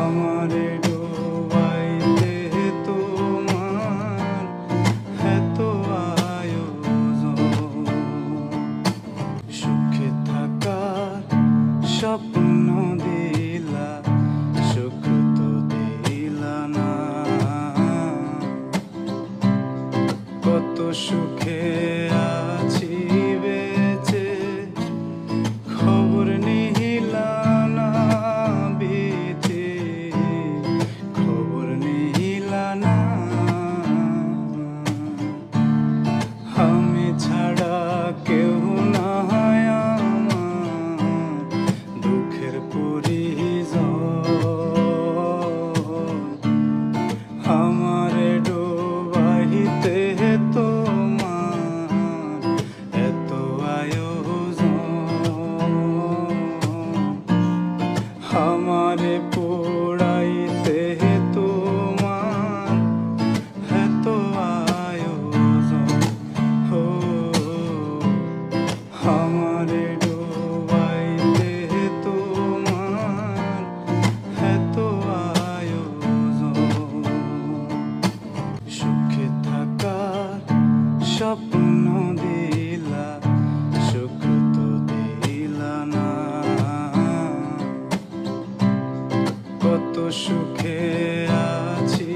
আমারে ডুবাইতে তোমার এত আয়োজন, সুখে থাকার স্বপ্ন দিলা, সুখ তো দিলা না। কত সুখে আছি বেঁচে, খবর নিলা না বেঁচে, খবর নিলা না। আমি ছাড়া কেউ নাই আমার দুঃখের পরিজন, আমারে ডুবাইতে তোমার এত আয়োজন, আমারে পোড়াইতে তোমার এত আয়োজন, হো আমারে ডুবাইতে তোমার এত আয়োজন, সুখে থাকার স্বপ্ন দিলা, সুখ তো দিলা না। কত সুখে আছি